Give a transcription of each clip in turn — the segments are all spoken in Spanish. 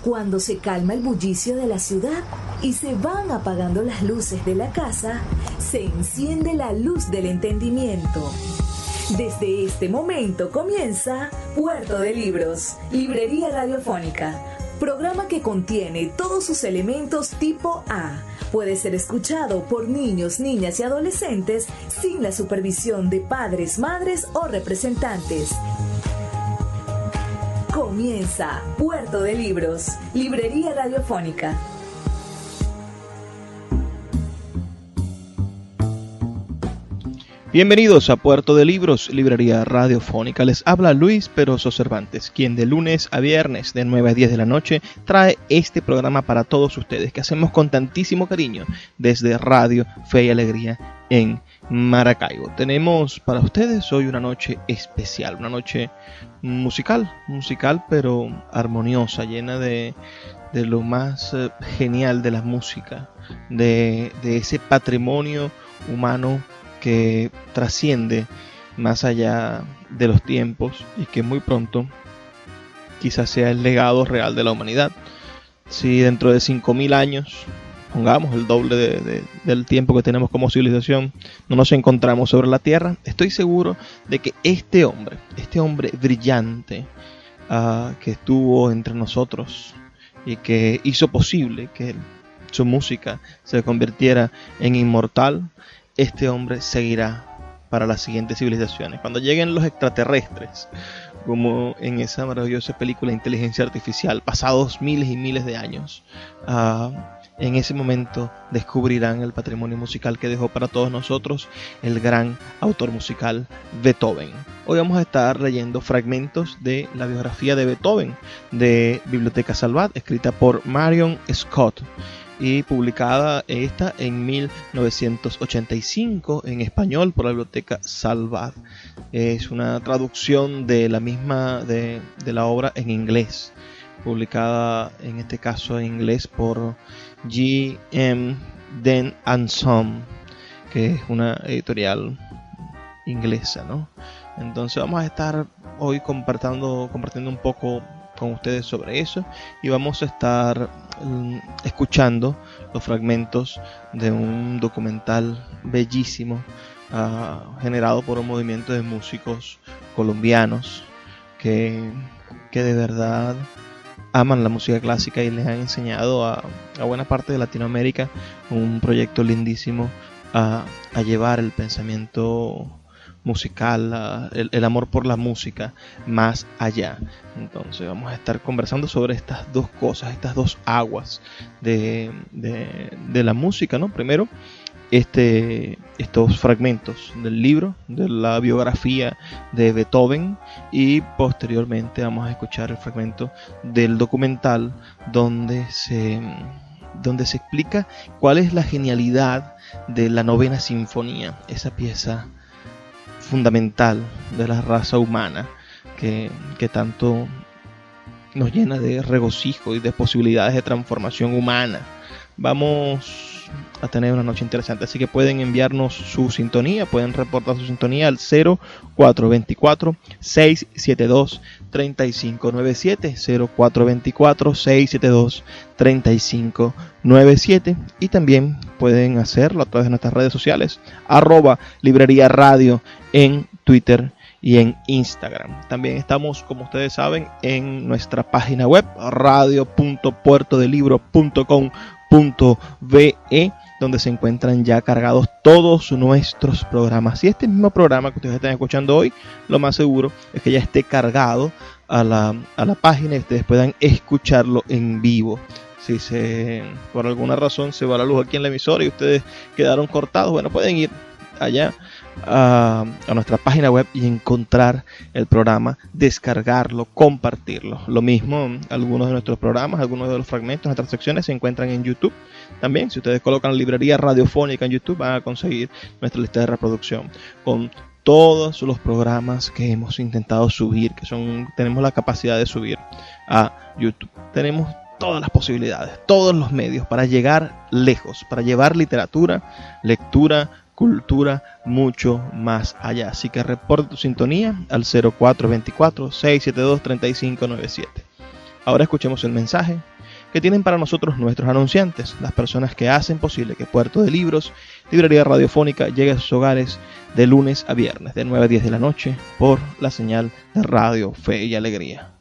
Cuando se calma el bullicio de la ciudad y se van apagando las luces de la casa, se enciende la luz del entendimiento. Desde este momento comienza Puerto de Libros, Librería Radiofónica, programa que contiene todos sus elementos tipo A. Puede ser escuchado por niños, niñas y adolescentes sin la supervisión de padres, madres o representantes. Comienza Puerto de Libros, Librería Radiofónica. Bienvenidos a Puerto de Libros, Librería Radiofónica. Les habla Luis Peroso Cervantes, quien de lunes a viernes de 9 a 10 de la noche trae este programa para todos ustedes, que hacemos con tantísimo cariño desde Radio Fe y Alegría en Maracaibo. Tenemos para ustedes hoy una noche especial, una noche musical pero armoniosa, llena de lo más genial de la música, de ese patrimonio humano que trasciende más allá de los tiempos y que muy pronto quizás sea el legado real de la humanidad. Si dentro de 5.000 años, pongamos el doble del tiempo que tenemos como civilización, no nos encontramos sobre la Tierra, estoy seguro de que este hombre brillante que estuvo entre nosotros y que hizo posible que su música se convirtiera en inmortal, este hombre seguirá para las siguientes civilizaciones. Cuando lleguen los extraterrestres, como en esa maravillosa película Inteligencia Artificial, pasados miles y miles de años, en ese momento descubrirán el patrimonio musical que dejó para todos nosotros el gran autor musical Beethoven. Hoy vamos a estar leyendo fragmentos de la biografía de Beethoven de Biblioteca Salvat, escrita por Marion Scott y publicada esta en 1985 en español por la Biblioteca Salvat. Es una traducción de la misma de la obra en inglés, publicada en este caso en inglés por G.M. Den and Son, que es una editorial inglesa, ¿no? Entonces vamos a estar hoy compartiendo un poco con ustedes sobre eso y vamos a estar escuchando los fragmentos de un documental bellísimo generado por un movimiento de músicos colombianos que de verdad aman la música clásica y les han enseñado a buena parte de Latinoamérica un proyecto lindísimo a llevar el pensamiento musical, el amor por la música más allá. Entonces vamos a estar conversando sobre estas dos cosas, estas dos aguas de la música, ¿no? Primero, estos fragmentos del libro, de la biografía de Beethoven, y posteriormente vamos a escuchar el fragmento del documental donde se explica cuál es la genialidad de la Novena Sinfonía, esa pieza fundamental de la raza humana que tanto nos llena de regocijo y de posibilidades de transformación humana. Vamos a tener una noche interesante, así que pueden enviarnos su sintonía, pueden reportar su sintonía al 0424-672-3597, 0424-672-3597, y también pueden hacerlo a través de nuestras redes sociales, @librería radio en Twitter y en Instagram. También estamos, como ustedes saben, en nuestra página web radio.puertodelibro.com.be, donde se encuentran ya cargados todos nuestros programas. Y este mismo programa que ustedes están escuchando hoy, lo más seguro es que ya esté cargado a la página y ustedes puedan escucharlo en vivo. Si por alguna razón se va la luz aquí en la emisora y ustedes quedaron cortados, bueno, pueden ir allá a nuestra página web y encontrar el programa, descargarlo, compartirlo. Lo mismo, algunos de nuestros programas, algunos de los fragmentos, nuestras secciones se encuentran en YouTube. También, si ustedes colocan Librería Radiofónica en YouTube, van a conseguir nuestra lista de reproducción con todos los programas que hemos intentado subir, tenemos la capacidad de subir a YouTube. Tenemos todas las posibilidades, todos los medios para llegar lejos, para llevar literatura, lectura, cultura mucho más allá. Así que reporta tu sintonía al 0424-672-3597. Ahora escuchemos el mensaje que tienen para nosotros nuestros anunciantes, las personas que hacen posible que Puerto de Libros, Librería Radiofónica, llegue a sus hogares de lunes a viernes, de 9 a 10 de la noche, por la señal de Radio Fe y Alegría.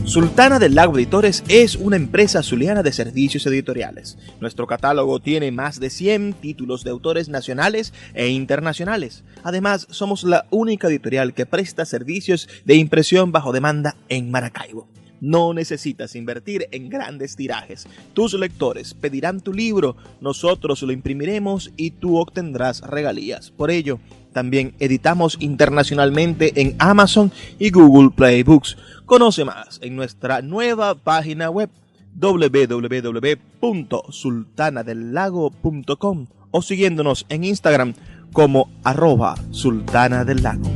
Sultana del Lago Editores es una empresa zuliana de servicios editoriales. Nuestro catálogo tiene más de 100 títulos de autores nacionales e internacionales. Además, somos la única editorial que presta servicios de impresión bajo demanda en Maracaibo. No necesitas invertir en grandes tirajes. Tus lectores pedirán tu libro, nosotros lo imprimiremos y tú obtendrás regalías. Por ello, también editamos internacionalmente en Amazon y Google Play Books. Conoce más en nuestra nueva página web www.sultanadelago.com o siguiéndonos en Instagram como @sultanadelago.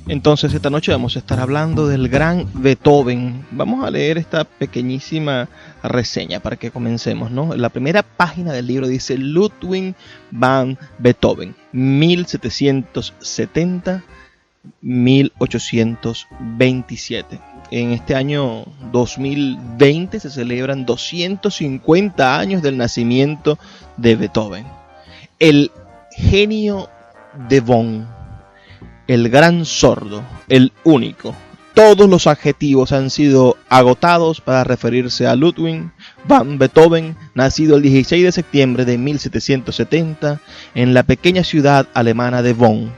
Entonces esta noche vamos a estar hablando del gran Beethoven. Vamos a leer esta pequeñísima reseña para que comencemos, ¿no? La primera página del libro dice Ludwig van Beethoven, 1770-1827. En este año 2020 se celebran 250 años del nacimiento de Beethoven. El genio de Bonn. El gran sordo, el único. Todos los adjetivos han sido agotados para referirse a Ludwig van Beethoven, nacido el 16 de septiembre de 1770 en la pequeña ciudad alemana de Bonn.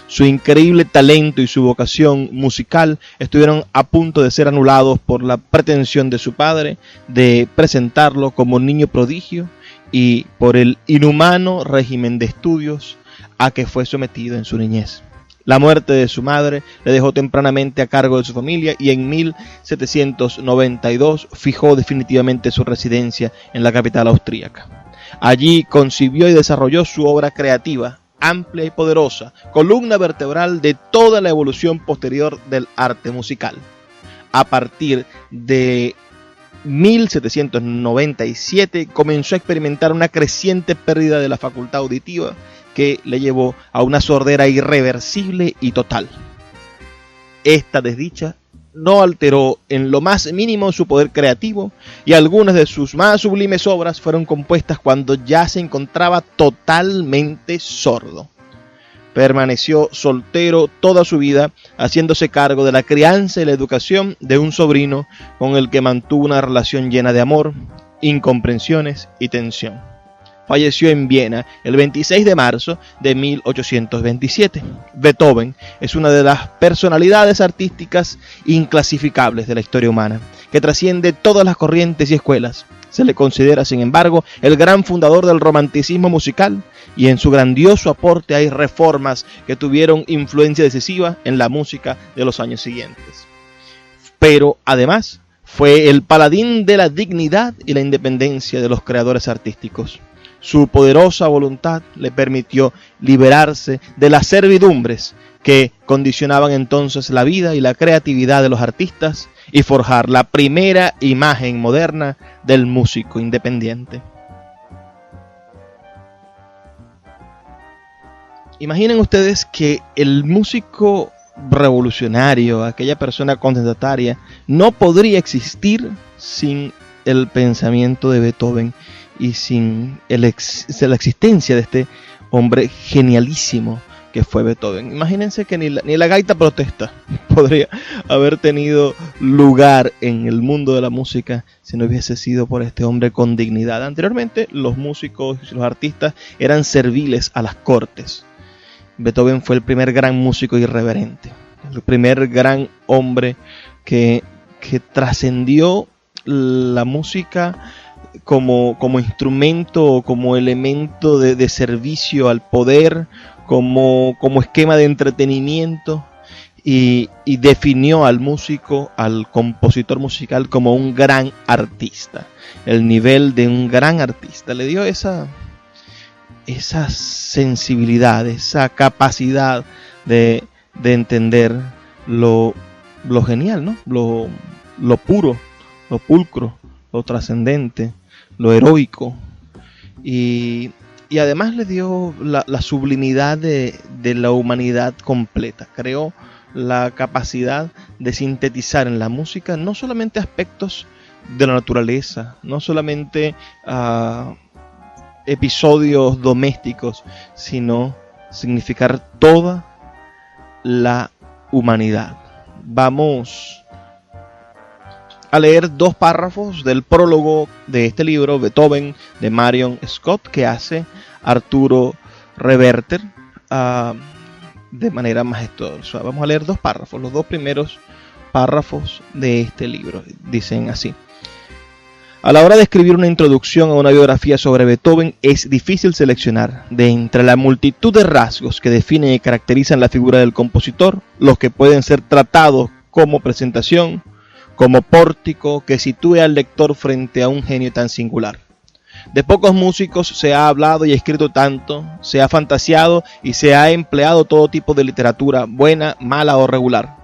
Su increíble talento y su vocación musical estuvieron a punto de ser anulados por la pretensión de su padre de presentarlo como niño prodigio y por el inhumano régimen de estudios a que fue sometido en su niñez. La muerte de su madre le dejó tempranamente a cargo de su familia y en 1792 fijó definitivamente su residencia en la capital austríaca. Allí concibió y desarrolló su obra creativa, amplia y poderosa, columna vertebral de toda la evolución posterior del arte musical. A partir de 1797 comenzó a experimentar una creciente pérdida de la facultad auditiva que le llevó a una sordera irreversible y total. Esta desdicha no alteró en lo más mínimo su poder creativo y algunas de sus más sublimes obras fueron compuestas cuando ya se encontraba totalmente sordo. Permaneció soltero toda su vida, haciéndose cargo de la crianza y la educación de un sobrino con el que mantuvo una relación llena de amor, incomprensiones y tensión. Falleció en Viena el 26 de marzo de 1827. Beethoven es una de las personalidades artísticas inclasificables de la historia humana, que trasciende todas las corrientes y escuelas. Se le considera, sin embargo, el gran fundador del romanticismo musical, y en su grandioso aporte hay reformas que tuvieron influencia decisiva en la música de los años siguientes. Pero, además, fue el paladín de la dignidad y la independencia de los creadores artísticos. Su poderosa voluntad le permitió liberarse de las servidumbres que condicionaban entonces la vida y la creatividad de los artistas y forjar la primera imagen moderna del músico independiente. Imaginen ustedes que el músico revolucionario, aquella persona contestataria, no podría existir sin el pensamiento de Beethoven y sin la existencia de este hombre genialísimo que fue Beethoven. Imagínense que ni la gaita protesta podría haber tenido lugar en el mundo de la música si no hubiese sido por este hombre con dignidad. Anteriormente los músicos y los artistas eran serviles a las cortes. Beethoven fue el primer gran músico irreverente, el primer gran hombre que trascendió la música como instrumento, como elemento de servicio al poder, como esquema de entretenimiento, y definió al músico, al compositor musical, como un gran artista, el nivel de un gran artista. Le dio esa sensibilidad, esa capacidad de entender lo genial, ¿no? Lo puro, lo pulcro, lo trascendente, lo heroico, y además le dio la sublimidad de la humanidad completa. Creó la capacidad de sintetizar en la música no solamente aspectos de la naturaleza, no solamente episodios domésticos, sino significar toda la humanidad. Vamos a leer 2 párrafos del prólogo de este libro, Beethoven, de Marion Scott, que hace Arturo Reverter de manera majestuosa. Vamos a leer 2 párrafos, los 2 primeros párrafos de este libro. Dicen así: a la hora de escribir una introducción a una biografía sobre Beethoven, es difícil seleccionar, de entre la multitud de rasgos que definen y caracterizan la figura del compositor, los que pueden ser tratados como presentación, como pórtico que sitúe al lector frente a un genio tan singular. De pocos músicos se ha hablado y escrito tanto, se ha fantaseado y se ha empleado todo tipo de literatura, buena, mala o regular.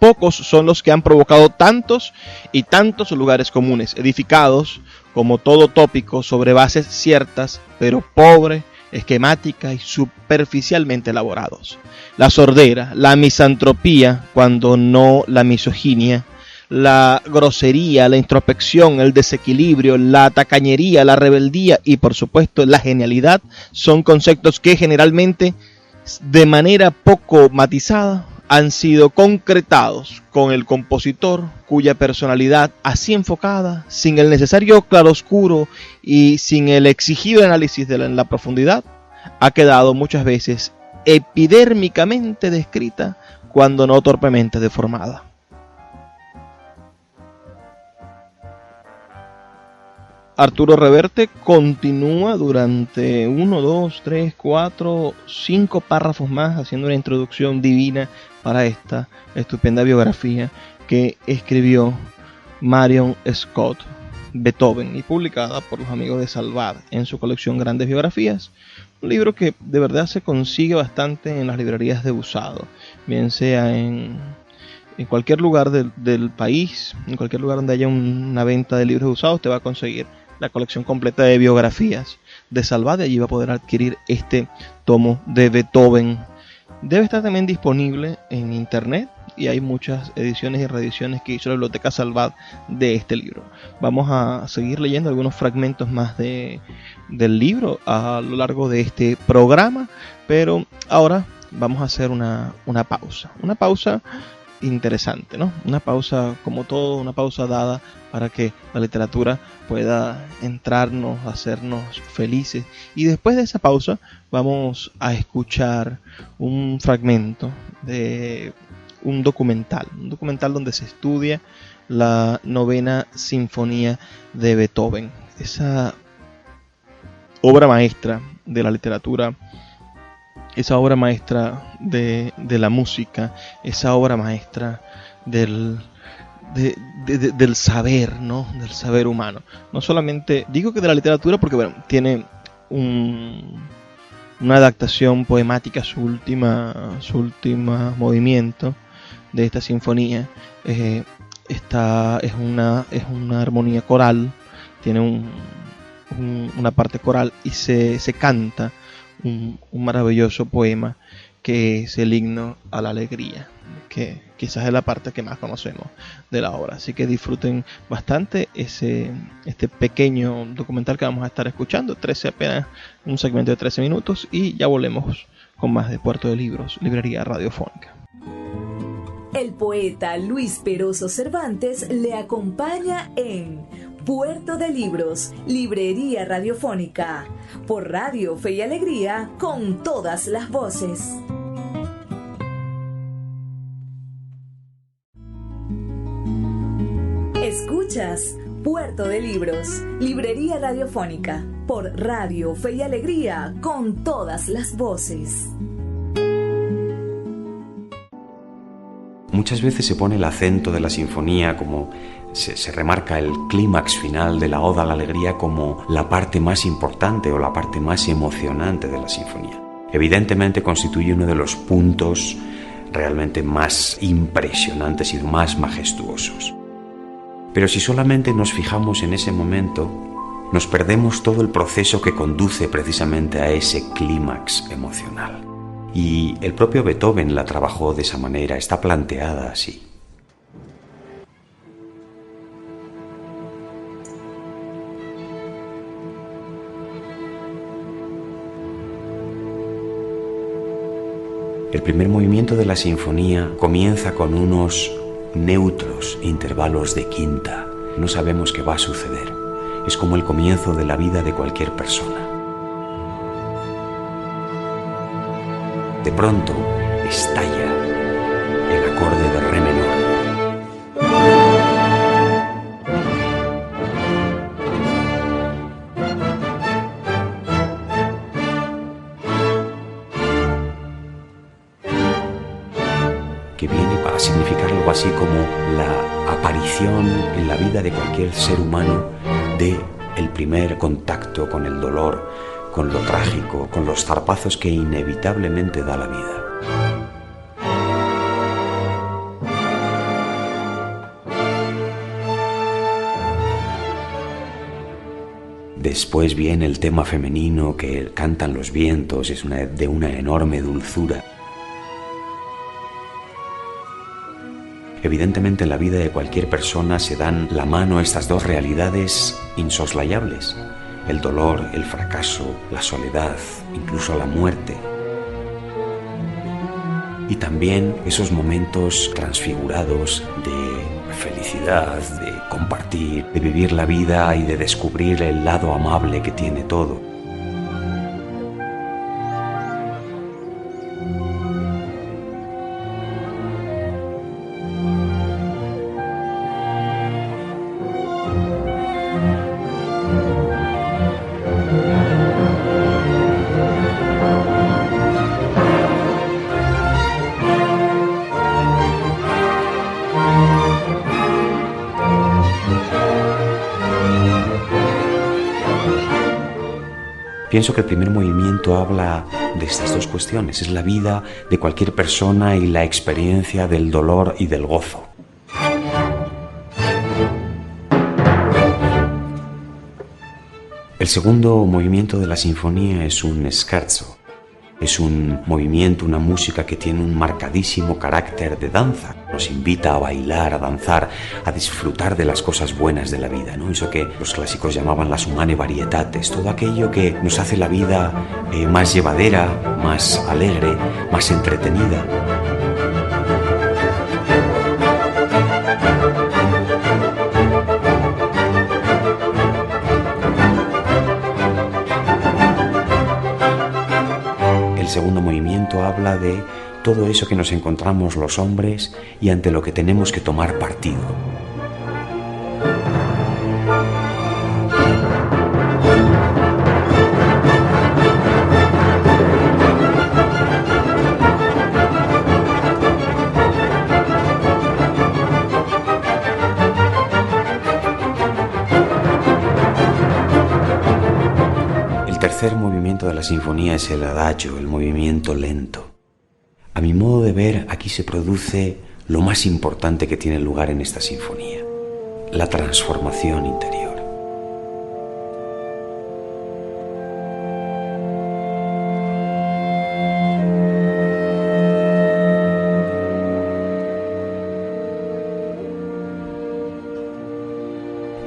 Pocos son los que han provocado tantos y tantos lugares comunes, edificados, como todo tópico, sobre bases ciertas, pero pobre, esquemática y superficialmente elaborados. La sordera, la misantropía, cuando no la misoginia, la grosería, la introspección, el desequilibrio, la tacañería, la rebeldía y por supuesto la genialidad son conceptos que generalmente, de manera poco matizada, han sido concretados con el compositor, cuya personalidad así enfocada, sin el necesario claroscuro y sin el exigido análisis en la profundidad, ha quedado muchas veces epidérmicamente descrita, cuando no torpemente deformada. Arturo Reverte continúa durante 1, 2, 3, 4, 5 párrafos más haciendo una introducción divina para esta estupenda biografía que escribió Marion Scott Beethoven y publicada por los amigos de Salvat en su colección Grandes Biografías. Un libro que de verdad se consigue bastante en las librerías de usado, bien sea en cualquier lugar del país, en cualquier lugar donde haya una venta de libros usados, te va a conseguir la colección completa de biografías de Salvat. De allí va a poder adquirir este tomo de Beethoven. Debe estar también disponible en internet y hay muchas ediciones y reediciones que hizo la Biblioteca Salvat de este libro. Vamos a seguir leyendo algunos fragmentos más del libro a lo largo de este programa, pero ahora vamos a hacer una pausa interesante, ¿no? Una pausa, como todo, una pausa dada para que la literatura pueda entrarnos, hacernos felices. Y después de esa pausa vamos a escuchar un fragmento de un documental donde se estudia la 9ª Sinfonía de Beethoven, esa obra maestra de la literatura, esa obra maestra de la música, esa obra maestra del saber, ¿no? Del saber humano. No solamente digo que de la literatura porque bueno, tiene una adaptación poemática, su último movimiento de esta sinfonía. Es una armonía coral, tiene una parte coral y se canta un maravilloso poema que es el himno a la alegría, que quizás es la parte que más conocemos de la obra. Así que disfruten bastante este pequeño documental que vamos a estar escuchando, apenas un segmento de 13 minutos, y ya volvemos con más de Puerto de Libros, Librería Radiofónica. El poeta Luis Peroso Cervantes le acompaña en Puerto de Libros, Librería Radiofónica, por Radio Fe y Alegría, con todas las voces. Escuchas Puerto de Libros, Librería Radiofónica, por Radio Fe y Alegría, con todas las voces. Muchas veces se pone el acento de la sinfonía, como se remarca el clímax final de la Oda a la Alegría como la parte más importante o la parte más emocionante de la sinfonía. Evidentemente constituye uno de los puntos realmente más impresionantes y más majestuosos. Pero si solamente nos fijamos en ese momento, nos perdemos todo el proceso que conduce precisamente a ese clímax emocional. Y el propio Beethoven la trabajó de esa manera, está planteada así. El primer movimiento de la sinfonía comienza con unos neutros intervalos de quinta. No sabemos qué va a suceder. Es como el comienzo de la vida de cualquier persona. De pronto estalla el acorde de re menor. Que viene para significar algo así como la aparición en la vida de cualquier ser humano de el primer contacto con el dolor, con lo trágico, con los zarpazos que inevitablemente da la vida. Después viene el tema femenino que cantan los vientos, es de una enorme dulzura. Evidentemente en la vida de cualquier persona se dan la mano estas dos realidades insoslayables: el dolor, el fracaso, la soledad, incluso la muerte. Y también esos momentos transfigurados de felicidad, de compartir, de vivir la vida y de descubrir el lado amable que tiene todo. Pienso que el primer movimiento habla de estas dos cuestiones. Es la vida de cualquier persona y la experiencia del dolor y del gozo. El segundo movimiento de la sinfonía es un scherzo. Es un movimiento, una música que tiene un marcadísimo carácter de danza. Nos invita a bailar, a danzar, a disfrutar de las cosas buenas de la vida, ¿no? Eso que los clásicos llamaban las humane varietates, todo aquello que nos hace la vida más llevadera, más alegre, más entretenida. El segundo movimiento habla de todo eso que nos encontramos los hombres y ante lo que tenemos que tomar partido. El tercer movimiento de la sinfonía es el adagio, el movimiento lento. A mi modo de ver, aquí se produce lo más importante que tiene lugar en esta sinfonía: la transformación interior.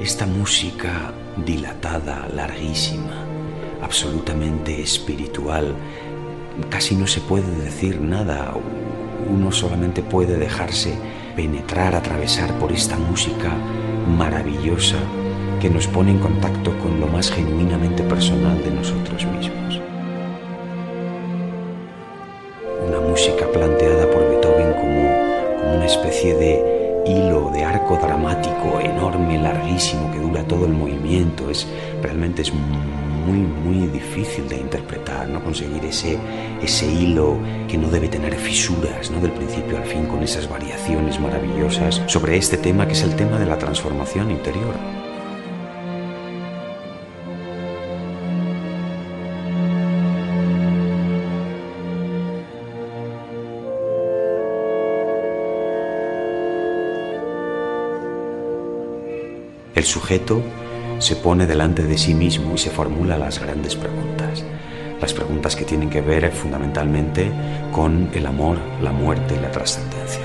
Esta música dilatada, larguísima, absolutamente espiritual, casi no se puede decir nada. Uno solamente puede dejarse penetrar, atravesar por esta música maravillosa que nos pone en contacto con lo más genuinamente personal de nosotros mismos. Una música planteada por Beethoven como una especie de hilo, de arco dramático enorme, larguísimo, que dura todo el movimiento. Realmente es muy difícil de interpretar, ¿no? Conseguir ese hilo que no debe tener fisuras, ¿no? Del principio al fin, con esas variaciones maravillosas sobre este tema que es el tema de la transformación interior. El sujeto se pone delante de sí mismo y se formula las grandes preguntas. las preguntas que tienen que ver fundamentalmente con el amor, la muerte y la trascendencia.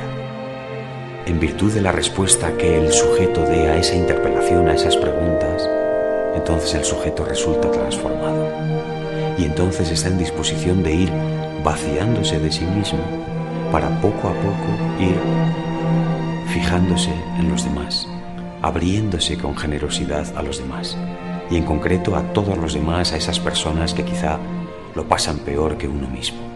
En virtud de la respuesta que el sujeto dé a esa interpelación, a esas preguntas, entonces el sujeto resulta transformado y entonces está en disposición de ir vaciándose de sí mismo para poco a poco ir fijándose en los demás, abriéndose con generosidad a los demás y en concreto a todos los demás, a esas personas que quizá lo pasan peor que uno mismo.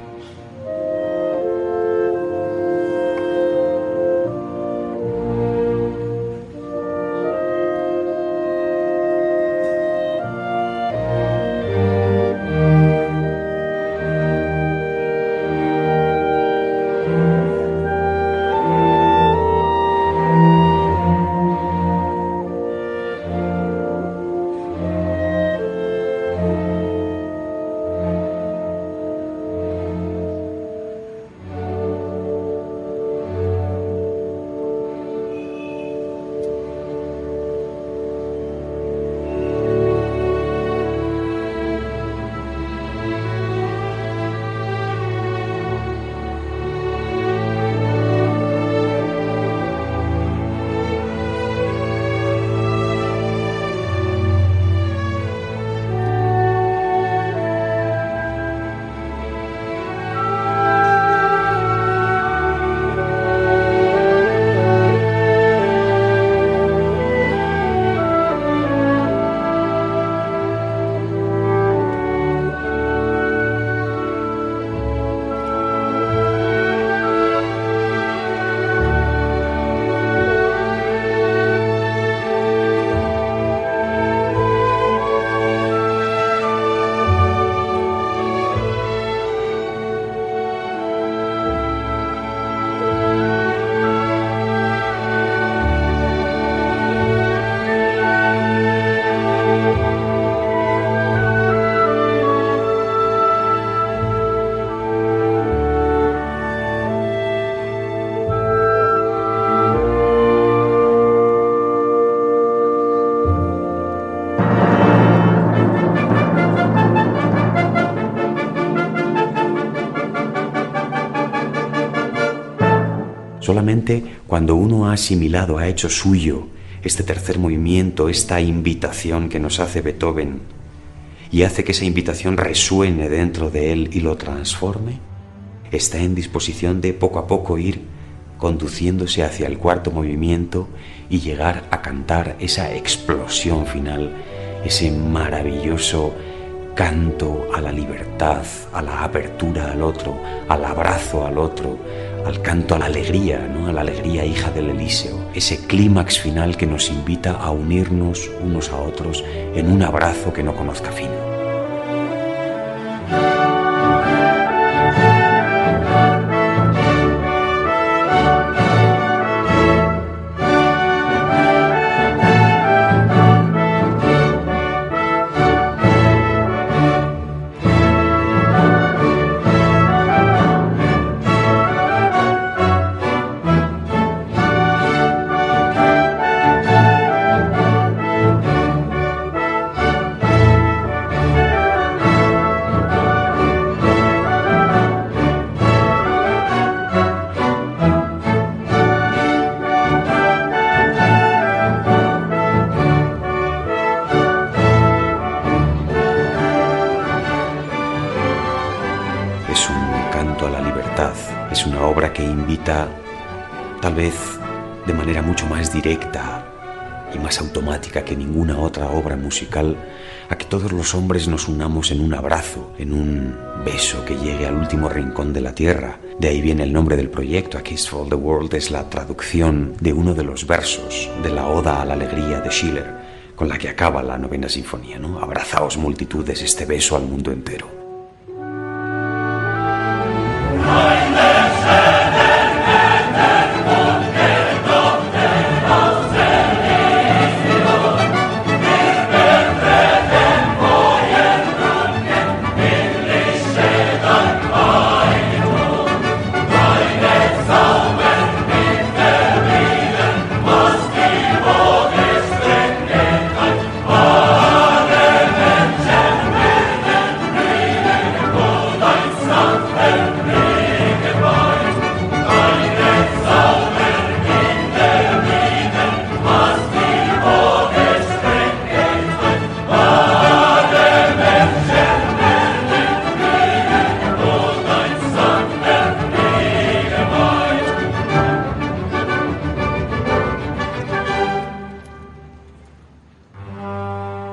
Solamente cuando uno ha asimilado, ha hecho suyo este tercer movimiento, esta invitación que nos hace Beethoven, y hace que esa invitación resuene dentro de él y lo transforme, está en disposición de poco a poco ir conduciéndose hacia el cuarto movimiento y llegar a cantar esa explosión final, ese maravilloso canto a la libertad, a la apertura al otro, al abrazo al otro, al canto a la alegría, ¿no? A la alegría hija del Elíseo, ese clímax final que nos invita a unirnos unos a otros en un abrazo que no conozca fin. Es una obra que invita, tal vez de manera mucho más directa y más automática que ninguna otra obra musical, a que todos los hombres nos unamos en un abrazo, en un beso que llegue al último rincón de la tierra. De ahí viene el nombre del proyecto. A Kiss for all the World es la traducción de uno de los versos de la Oda a la Alegría de Schiller, con la que acaba la novena sinfonía, ¿no? Abrazaos multitudes, este beso al mundo entero.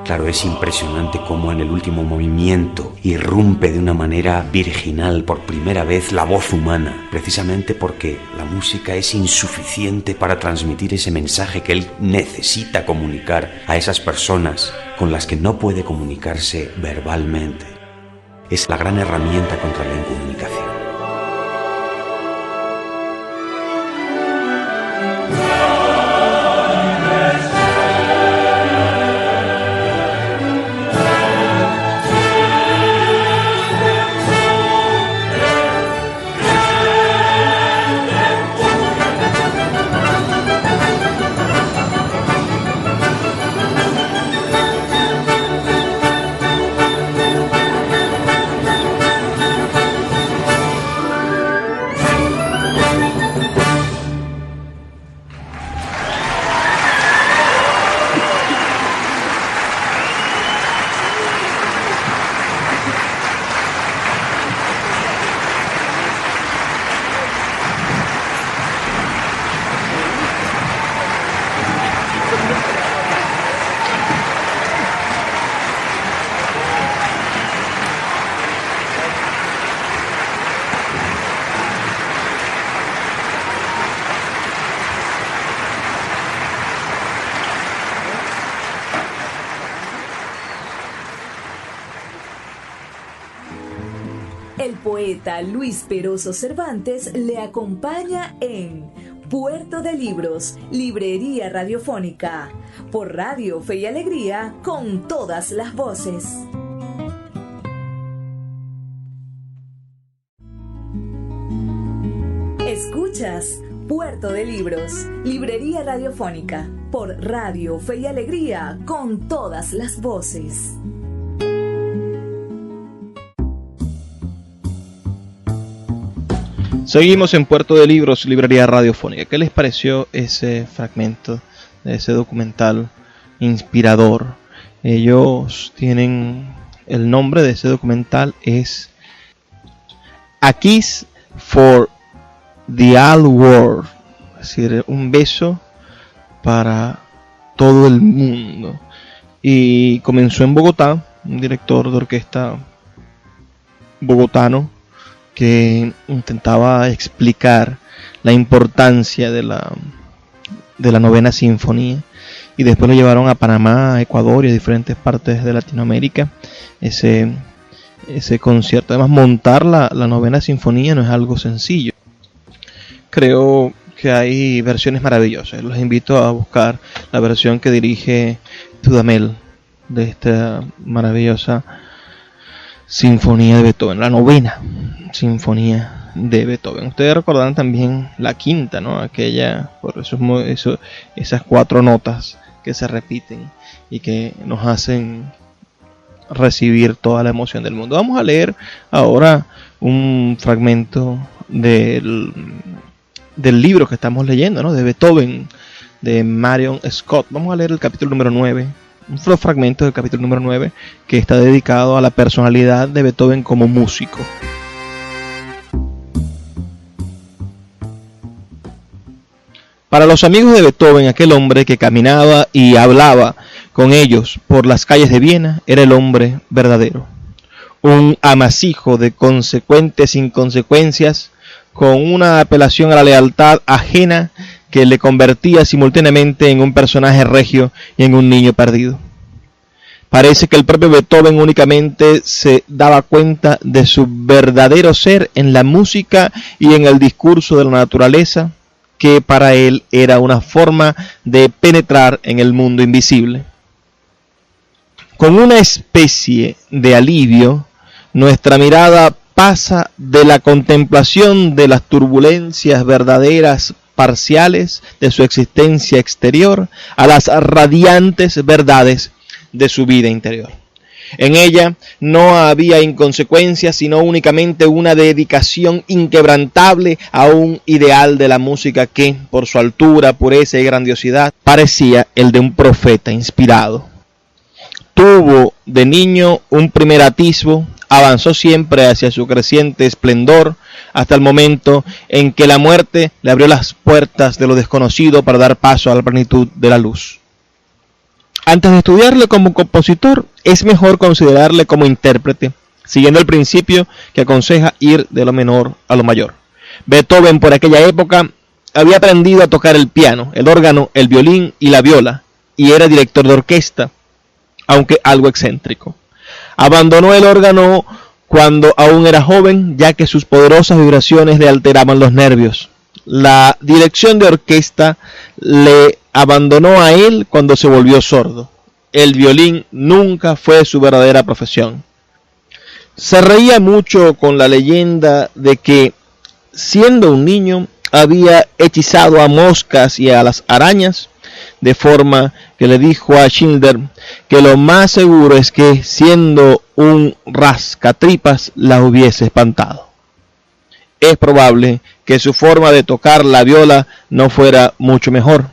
Claro, es impresionante cómo en el último movimiento irrumpe de una manera virginal por primera vez la voz humana, precisamente porque la música es insuficiente para transmitir ese mensaje que él necesita comunicar a esas personas con las que no puede comunicarse verbalmente. Es la gran herramienta contra la incomunicación. El poeta Luis Peroso Cervantes le acompaña en Puerto de Libros, Librería Radiofónica, por Radio Fe y Alegría, con todas las voces. Escuchas Puerto de Libros, Librería Radiofónica, por Radio Fe y Alegría, con todas las voces. Seguimos en Puerto de Libros, Librería Radiofónica. ¿Qué les pareció ese fragmento de ese documental inspirador? Ellos tienen el nombre de ese documental es A Kiss for the All World, es decir, un beso para todo el mundo. Y comenzó en Bogotá, un director de orquesta bogotano que intentaba explicar la importancia de la novena sinfonía, y después lo llevaron a Panamá, a Ecuador y a diferentes partes de Latinoamérica ese concierto. Además, montar la novena sinfonía no es algo sencillo. Creo que hay versiones maravillosas. Los invito a buscar la versión que dirige Dudamel de esta maravillosa sinfonía de Beethoven, la novena sinfonía de Beethoven. Ustedes recordarán también la quinta, ¿no? Aquella, por eso, esas 4 notas que se repiten y que nos hacen recibir toda la emoción del mundo. Vamos a leer ahora un fragmento del libro que estamos leyendo, ¿no? De Beethoven, de Marion Scott. Vamos a leer el capítulo número 9. Un fragmento del capítulo número 9 que está dedicado a la personalidad de Beethoven como músico. Para los amigos de Beethoven, aquel hombre que caminaba y hablaba con ellos por las calles de Viena era el hombre verdadero. Un amasijo de consecuentes inconsecuencias con una apelación a la lealtad ajena que le convertía simultáneamente en un personaje regio y en un niño perdido. Parece que el propio Beethoven únicamente se daba cuenta de su verdadero ser en la música y en el discurso de la naturaleza, que para él era una forma de penetrar en el mundo invisible. Con una especie de alivio, nuestra mirada pasa de la contemplación de las turbulencias verdaderas parciales de su existencia exterior a las radiantes verdades de su vida interior. En ella no había inconsecuencia, sino únicamente una dedicación inquebrantable a un ideal de la música que, por su altura, pureza y grandiosidad, parecía el de un profeta inspirado. Tuvo de niño un primer atisbo, avanzó siempre hacia su creciente esplendor, hasta el momento en que la muerte le abrió las puertas de lo desconocido para dar paso a la plenitud de la luz. Antes de estudiarle como compositor, es mejor considerarle como intérprete, siguiendo el principio que aconseja ir de lo menor a lo mayor. Beethoven, por aquella época, había aprendido a tocar el piano, el órgano, el violín y la viola, y era director de orquesta, aunque algo excéntrico. Abandonó el órgano cuando aún era joven, ya que sus poderosas vibraciones le alteraban los nervios. La dirección de orquesta le abandonó a él cuando se volvió sordo. El violín nunca fue su verdadera profesión. Se reía mucho con la leyenda de que, siendo un niño, había hechizado a moscas y a las arañas, de forma que le dijo a Schindler que lo más seguro es que, siendo un rascatripas, la hubiese espantado. Es probable que su forma de tocar la viola no fuera mucho mejor.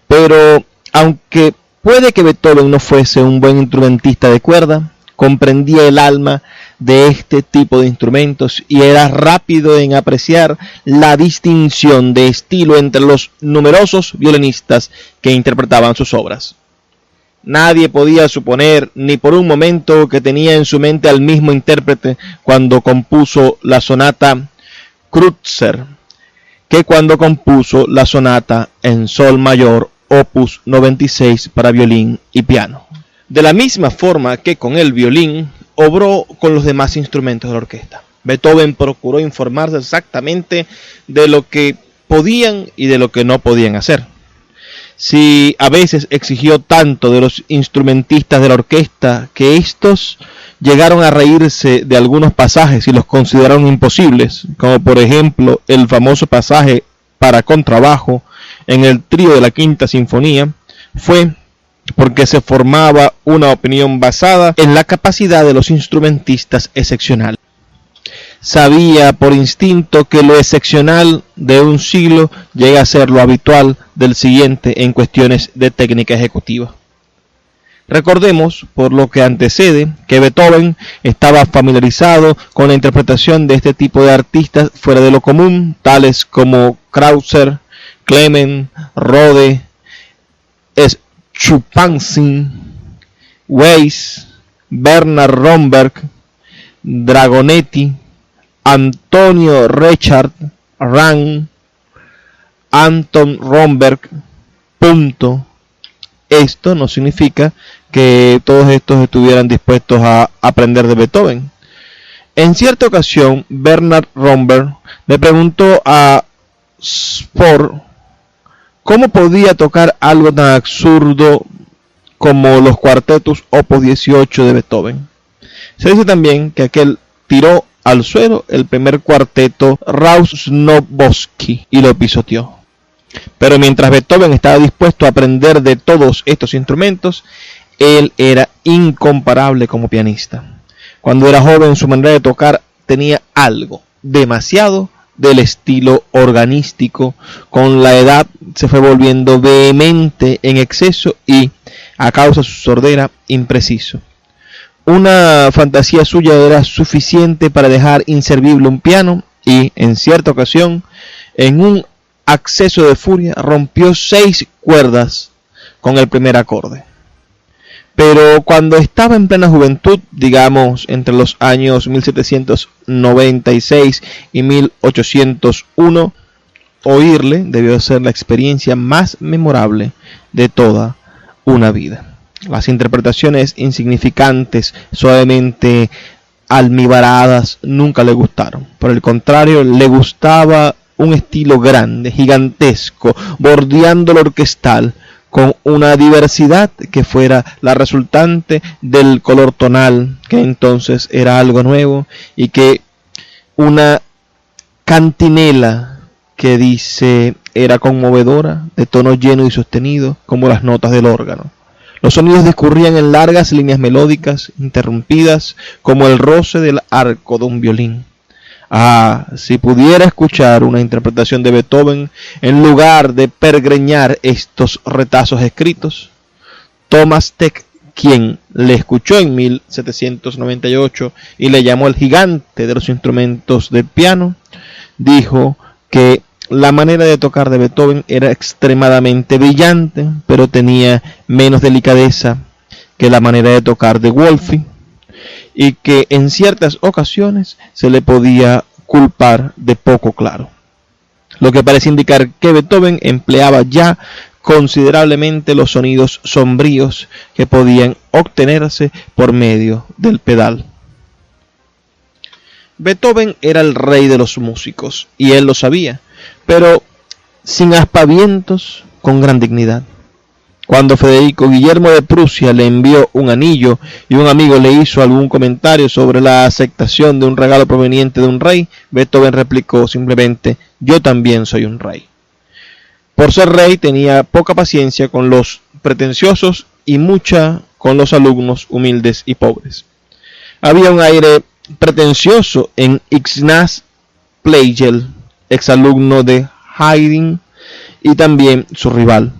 Pero, aunque puede que Beethoven no fuese un buen instrumentista de cuerda, comprendía el alma de este tipo de instrumentos y era rápido en apreciar la distinción de estilo entre los numerosos violinistas que interpretaban sus obras. Nadie podía suponer ni por un momento que tenía en su mente al mismo intérprete cuando compuso la sonata Kreutzer que cuando compuso la sonata en sol mayor opus 96 para violín y piano. De la misma forma que con el violín, obró con los demás instrumentos de la orquesta. Beethoven procuró informarse exactamente de lo que podían y de lo que no podían hacer. Si a veces exigió tanto de los instrumentistas de la orquesta que estos llegaron a reírse de algunos pasajes y los consideraron imposibles, como por ejemplo el famoso pasaje para contrabajo en el trío de la Quinta Sinfonía, fue porque se formaba una opinión basada en la capacidad de los instrumentistas excepcionales. Sabía por instinto que lo excepcional de un siglo llega a ser lo habitual del siguiente en cuestiones de técnica ejecutiva. Recordemos, por lo que antecede, que Beethoven estaba familiarizado con la interpretación de este tipo de artistas fuera de lo común, tales como Kreutzer, Clement, Rode, Schuppanzin, Weiss, Bernard Romberg, Dragonetti, Antonio Richard Rang, Anton Romberg. Esto no significa que todos estos estuvieran dispuestos a aprender de Beethoven. En cierta ocasión, Bernard Romberg le preguntó a Spohr cómo podía tocar algo tan absurdo como los cuartetos opus 18 de Beethoven. Se dice también que aquel tiró al suelo el primer cuarteto Rausnobowski y lo pisoteó. Pero mientras Beethoven estaba dispuesto a aprender de todos estos instrumentos, él era incomparable como pianista. Cuando era joven, su manera de tocar tenía algo demasiado del estilo organístico. Con la edad se fue volviendo vehemente en exceso y, a causa de su sordera, impreciso. Una fantasía suya era suficiente para dejar inservible un piano y, en cierta ocasión, en un acceso de furia, rompió 6 cuerdas con el primer acorde. Pero cuando estaba en plena juventud, digamos entre los años 1796 y 1801, oírle debió ser la experiencia más memorable de toda una vida. Las interpretaciones insignificantes, suavemente almibaradas, nunca le gustaron. Por el contrario, le gustaba un estilo grande, gigantesco, bordeando lo orquestal, con una diversidad que fuera la resultante del color tonal, que entonces era algo nuevo, y que una cantinela que dice era conmovedora, de tono lleno y sostenido, como las notas del órgano. Los sonidos discurrían en largas líneas melódicas, interrumpidas, como el roce del arco de un violín. Ah, si pudiera escuchar una interpretación de Beethoven en lugar de pergreñar estos retazos escritos. Thomas Teck, quien le escuchó en 1798 y le llamó el gigante de los instrumentos de piano, dijo que la manera de tocar de Beethoven era extremadamente brillante, pero tenía menos delicadeza que la manera de tocar de Wolfi, y que en ciertas ocasiones se le podía culpar de poco claro, lo que parece indicar que Beethoven empleaba ya considerablemente los sonidos sombríos que podían obtenerse por medio del pedal. Beethoven era el rey de los músicos, y él lo sabía, pero sin aspavientos, con gran dignidad. Cuando Federico Guillermo de Prusia le envió un anillo y un amigo le hizo algún comentario sobre la aceptación de un regalo proveniente de un rey, Beethoven replicó simplemente: yo también soy un rey. Por ser rey tenía poca paciencia con los pretenciosos y mucha con los alumnos humildes y pobres. Había un aire pretencioso en Ignaz Pleigel, exalumno de Haydn y también su rival.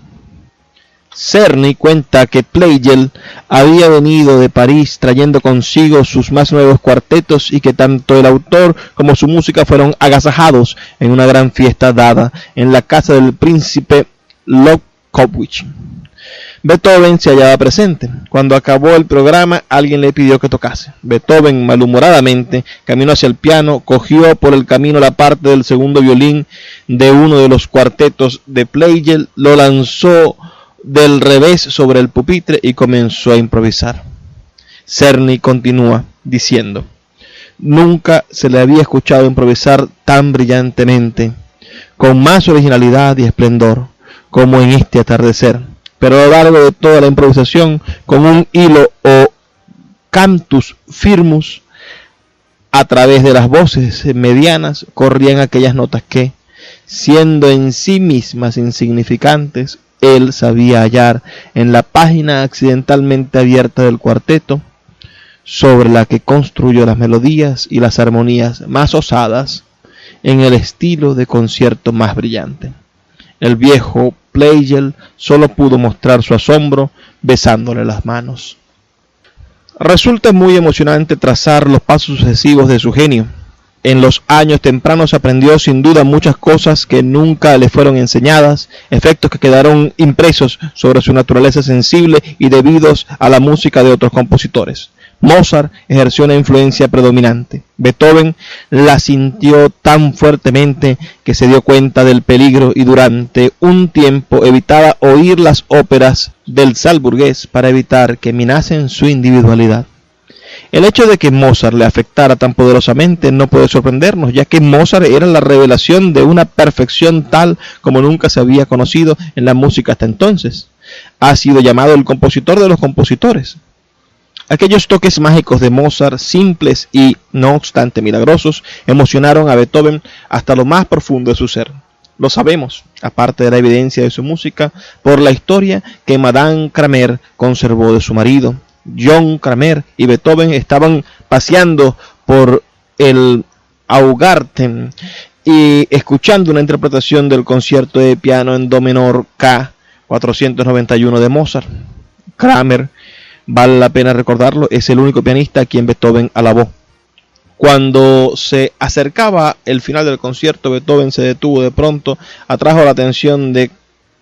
Czerny cuenta que Pleigel había venido de París trayendo consigo sus más nuevos cuartetos y que tanto el autor como su música fueron agasajados en una gran fiesta dada en la casa del príncipe Lobkowicz. Beethoven se hallaba presente. Cuando acabó el programa, alguien le pidió que tocase. Beethoven, malhumoradamente, caminó hacia el piano, cogió por el camino la parte del segundo violín de uno de los cuartetos de Pleigel, lo lanzó del revés sobre el pupitre y comenzó a improvisar. Czerny continúa diciendo: nunca se le había escuchado improvisar tan brillantemente, con más originalidad y esplendor, como en este atardecer, pero a lo largo de toda la improvisación, con un hilo o cantus firmus, a través de las voces medianas corrían aquellas notas que, siendo en sí mismas insignificantes, él sabía hallar en la página accidentalmente abierta del cuarteto, sobre la que construyó las melodías y las armonías más osadas, en el estilo de concierto más brillante. El viejo Pleigel solo pudo mostrar su asombro besándole las manos. Resulta muy emocionante trazar los pasos sucesivos de su genio. En los años tempranos aprendió sin duda muchas cosas que nunca le fueron enseñadas, efectos que quedaron impresos sobre su naturaleza sensible y debidos a la música de otros compositores. Mozart ejerció una influencia predominante. Beethoven la sintió tan fuertemente que se dio cuenta del peligro y durante un tiempo evitaba oír las óperas del salburgués para evitar que minasen su individualidad. El hecho de que Mozart le afectara tan poderosamente no puede sorprendernos, ya que Mozart era la revelación de una perfección tal como nunca se había conocido en la música hasta entonces. Ha sido llamado el compositor de los compositores. Aquellos toques mágicos de Mozart, simples y, no obstante, milagrosos, emocionaron a Beethoven hasta lo más profundo de su ser. Lo sabemos, aparte de la evidencia de su música, por la historia que Madame Cramer conservó de su marido. John Cramer y Beethoven estaban paseando por el Augarten y escuchando una interpretación del concierto de piano en do menor K 491 de Mozart. Cramer, vale la pena recordarlo, es el único pianista a quien Beethoven alabó. Cuando se acercaba el final del concierto, Beethoven se detuvo de pronto, atrajo la atención de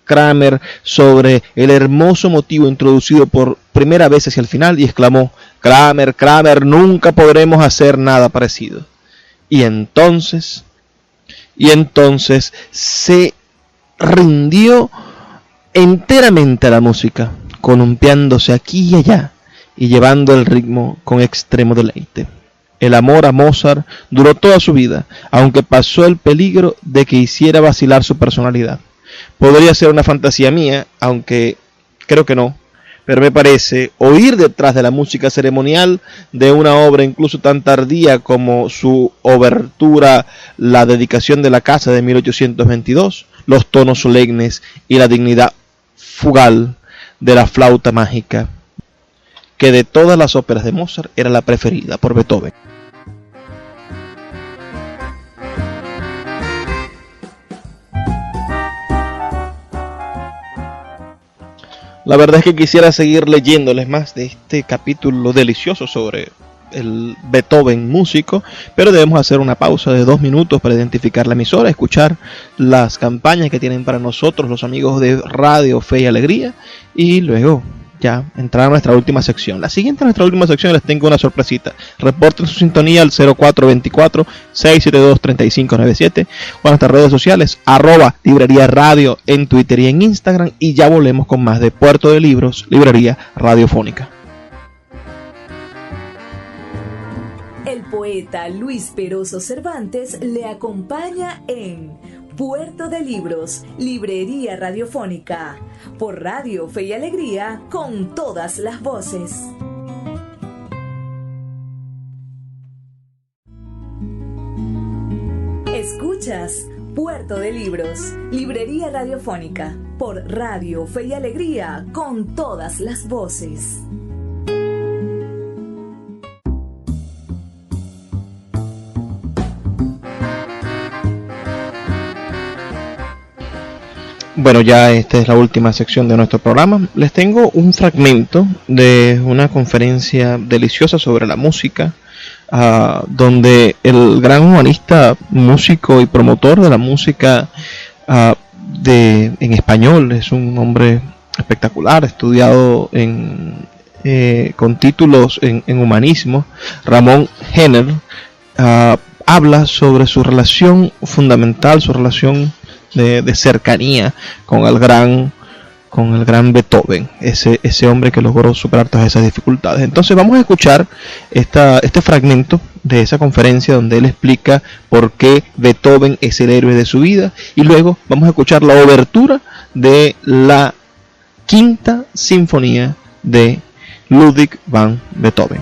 Cramer sobre el hermoso motivo introducido por primera vez hacia el final y exclamó: Cramer, Cramer, nunca podremos hacer nada parecido. Y entonces se rindió enteramente a la música, columpiándose aquí y allá y llevando el ritmo con extremo deleite. El amor a Mozart duró toda su vida, aunque pasó el peligro de que hiciera vacilar su personalidad. Podría ser una fantasía mía, aunque creo que no, pero me parece oír detrás de la música ceremonial de una obra incluso tan tardía como su obertura La dedicación de la casa de 1822, los tonos solemnes y la dignidad fugal de la flauta mágica, que de todas las óperas de Mozart era la preferida por Beethoven. La verdad es que quisiera seguir leyéndoles más de este capítulo delicioso sobre el Beethoven músico, pero debemos hacer una pausa de 2 minutos para identificar la emisora, escuchar las campañas que tienen para nosotros los amigos de Radio Fe y Alegría, y luego ya entrar a nuestra última sección. La siguiente, nuestra última sección, les tengo una sorpresita. Reporten su sintonía al 0424-672-3597 o a nuestras redes sociales, @Librería Radio en Twitter y en Instagram, y ya volvemos con más de Puerto de Libros, Librería Radiofónica. El poeta Luis Peroso Cervantes le acompaña en Puerto de Libros, Librería Radiofónica, por Radio Fe y Alegría, con todas las voces. Escuchas Puerto de Libros, Librería Radiofónica, por Radio Fe y Alegría, con todas las voces. Bueno, ya esta es la última sección de nuestro programa. Les tengo un fragmento de una conferencia deliciosa sobre la música, donde el gran humanista, músico y promotor de la música en español, es un hombre espectacular, estudiado con títulos en humanismo, Ramón Henner, habla sobre su relación fundamental, su relación de cercanía con el gran Beethoven, ese hombre que logró superar todas esas dificultades. Entonces vamos a escuchar este fragmento de esa conferencia donde él explica por qué Beethoven es el héroe de su vida, y luego vamos a escuchar la obertura de la Quinta Sinfonía de Ludwig van Beethoven.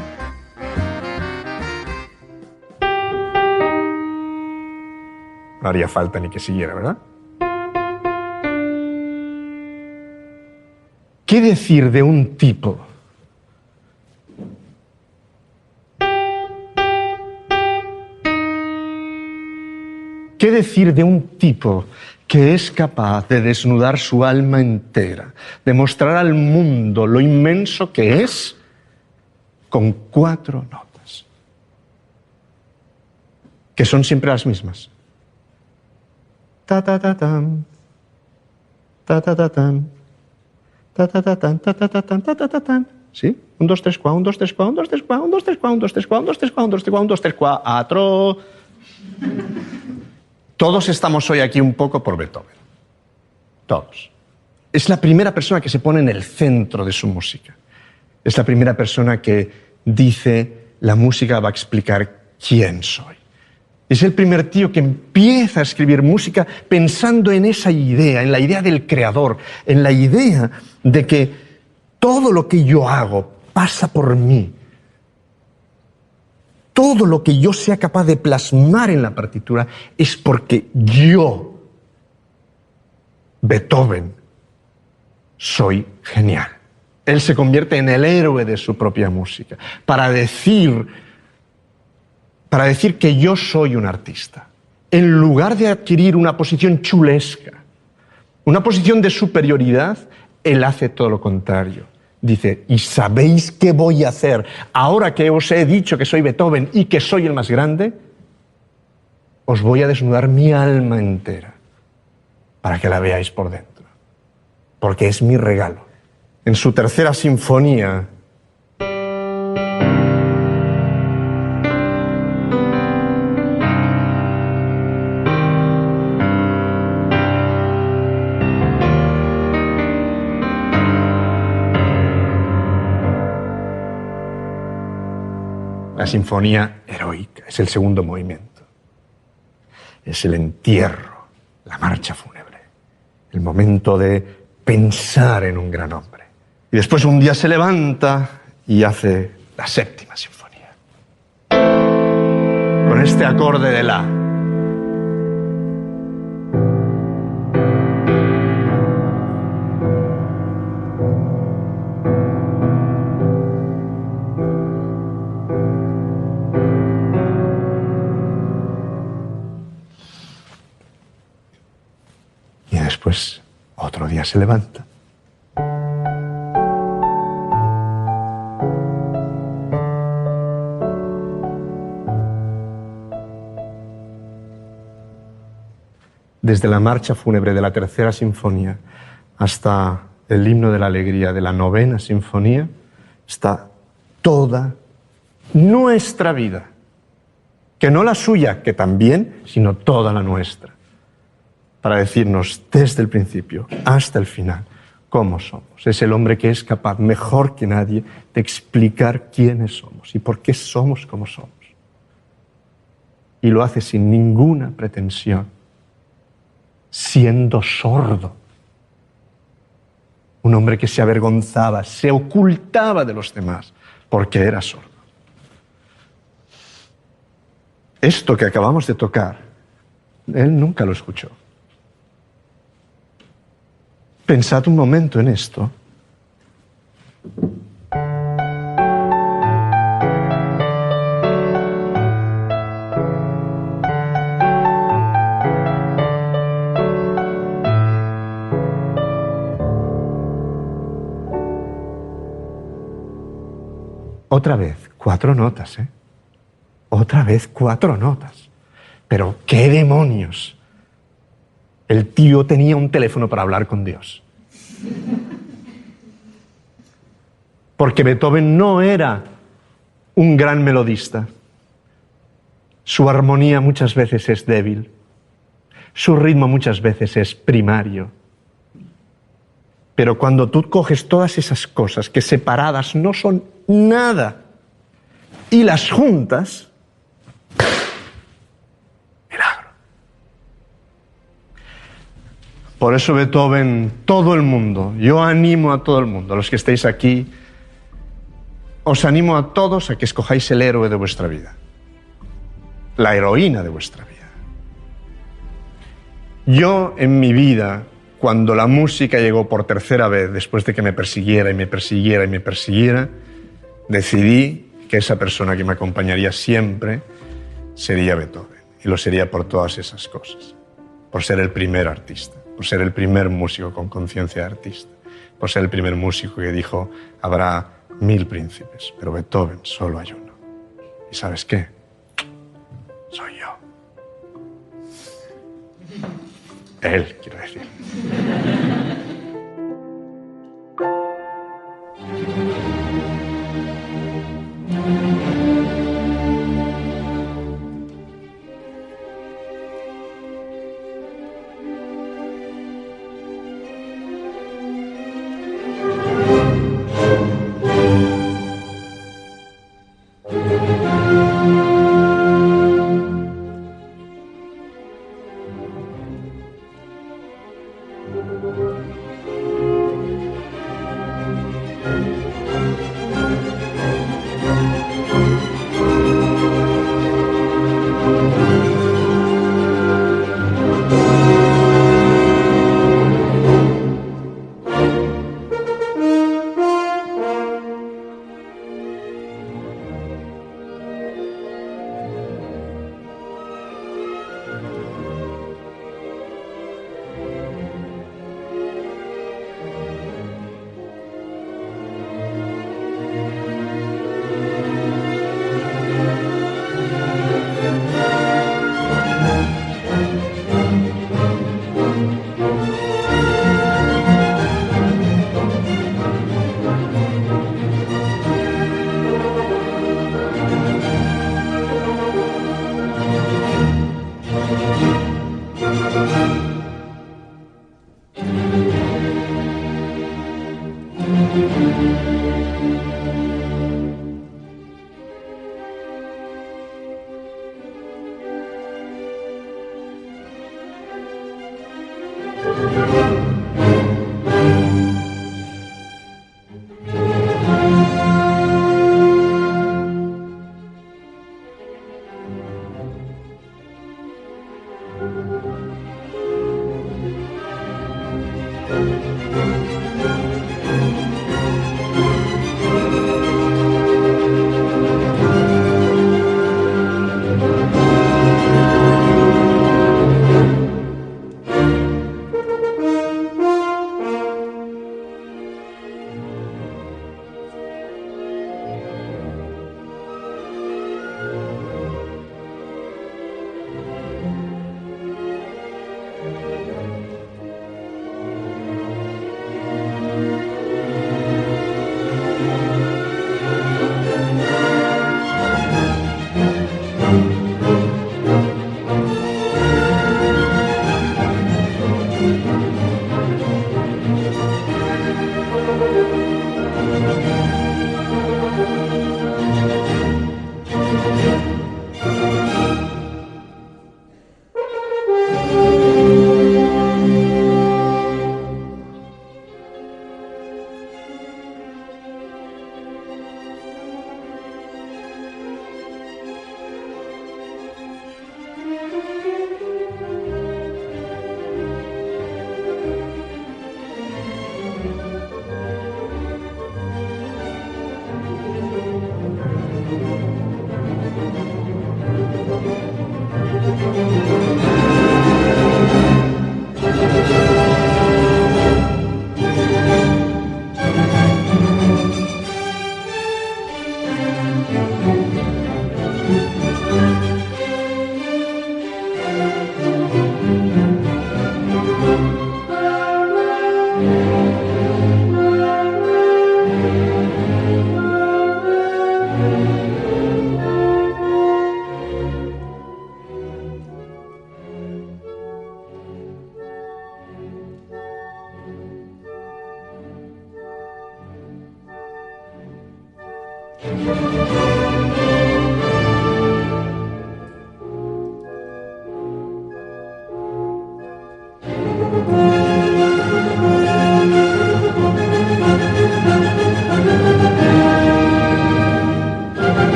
No haría falta ni que siguiera, ¿verdad? ¿Qué decir de un tipo que es capaz de desnudar su alma entera, de mostrar al mundo lo inmenso que es con 4 notas, que son siempre las mismas? Ta ta ta tam, ta ta ta tam, ta ta ta tan, ta ta ta tan, ta ta ta tan. ¿Sí? 1, 2, 3, 4, 1, 2, 3, 4, 1, 2, 3, 4, 1, 2, 3, 4, 1, 2, 3, 4, 1, 2, 3, 4, 1, 2, 3, 4, 1, 2, 3, 4. Todos estamos hoy aquí un poco por Beethoven. Todos. Es la primera persona que se pone en el centro de su música. Es la primera persona que dice: la música va a explicar quién soy. Es el primer tío que empieza a escribir música pensando en esa idea, en la idea del creador, en la idea de que todo lo que yo hago pasa por mí. Todo lo que yo sea capaz de plasmar en la partitura es porque yo, Beethoven, soy genial. Él se convierte en el héroe de su propia música para decir que yo soy un artista, en lugar de adquirir una posición chulesca, una posición de superioridad. Él hace todo lo contrario. Dice: ¿y sabéis qué voy a hacer ahora que os he dicho que soy Beethoven y que soy el más grande? Os voy a desnudar mi alma entera para que la veáis por dentro, porque es mi regalo. En su tercera sinfonía, la sinfonía heroica, es el segundo movimiento. Es el entierro, la marcha fúnebre, el momento de pensar en un gran hombre. Y después un día se levanta y hace la séptima sinfonía. Con este acorde de la. Después, otro día se levanta. desde la marcha fúnebre de la Tercera Sinfonía hasta el himno de la alegría de la Novena Sinfonía, está toda nuestra vida. Que no la suya, que también, sino toda la nuestra. Para decirnos desde el principio hasta el final cómo somos. Es el hombre que es capaz, mejor que nadie, de explicar quiénes somos y por qué somos como somos. Y lo hace sin ninguna pretensión, siendo sordo. Un hombre que se avergonzaba, se ocultaba de los demás, porque era sordo. Esto que acabamos de tocar, él nunca lo escuchó. Pensad un momento en esto. Otra vez, 4 notas, ¿eh? Otra vez 4 notas. Pero ¡qué demonios! El tío tenía un teléfono para hablar con Dios. Porque Beethoven no era un gran melodista. Su armonía muchas veces es débil. Su ritmo muchas veces es primario. Pero cuando tú coges todas esas cosas que separadas no son nada y las juntas, milagro. Por eso Beethoven, todo el mundo, yo animo a todo el mundo, a los que estéis aquí, os animo a todos a que escojáis el héroe de vuestra vida, la heroína de vuestra vida. Yo en mi vida, cuando la música llegó por tercera vez, después de que me persiguiera y me persiguiera y me persiguiera, decidí que esa persona que me acompañaría siempre sería Beethoven. Y lo sería por todas esas cosas. Por ser el primer artista, por ser el primer músico con conciencia de artista, por ser el primer músico que dijo, habrá 1000 príncipes, pero Beethoven solo hay uno. ¿Y sabes qué? Soy yo. Él, quiero decir.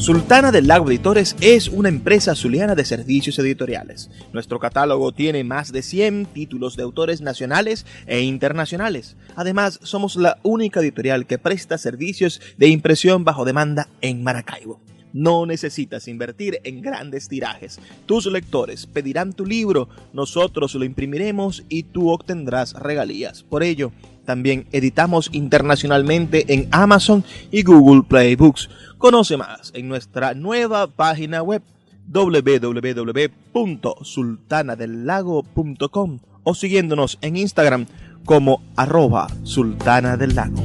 Sultana del Lago Editores es una empresa zuliana de servicios editoriales. Nuestro catálogo tiene más de 100 títulos de autores nacionales e internacionales. Además, somos la única editorial que presta servicios de impresión bajo demanda en Maracaibo. No necesitas invertir en grandes tirajes. Tus lectores pedirán tu libro, nosotros lo imprimiremos y tú obtendrás regalías. Por ello, también editamos internacionalmente en Amazon y Google Play Books. Conoce más en nuestra nueva página web www.sultanadelago.com o siguiéndonos en Instagram como @sultanadelago.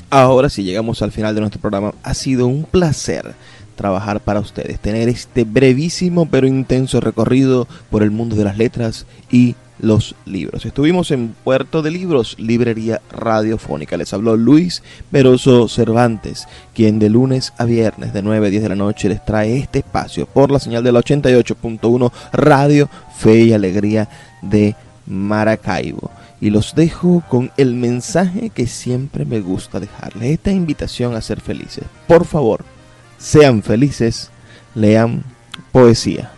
Ahora sí, llegamos al final de nuestro programa. Ha sido un placer trabajar para ustedes, tener este brevísimo pero intenso recorrido por el mundo de las letras y los libros. Estuvimos en Puerto de Libros, librería radiofónica. Les habló Luis Peroso Cervantes, quien de lunes a viernes de 9 a 10 de la noche les trae este espacio por la señal de la 88.1 Radio Fe y Alegría de Maracaibo. Y los dejo con el mensaje que siempre me gusta dejarles, esta invitación a ser felices. Por favor, sean felices, lean poesía.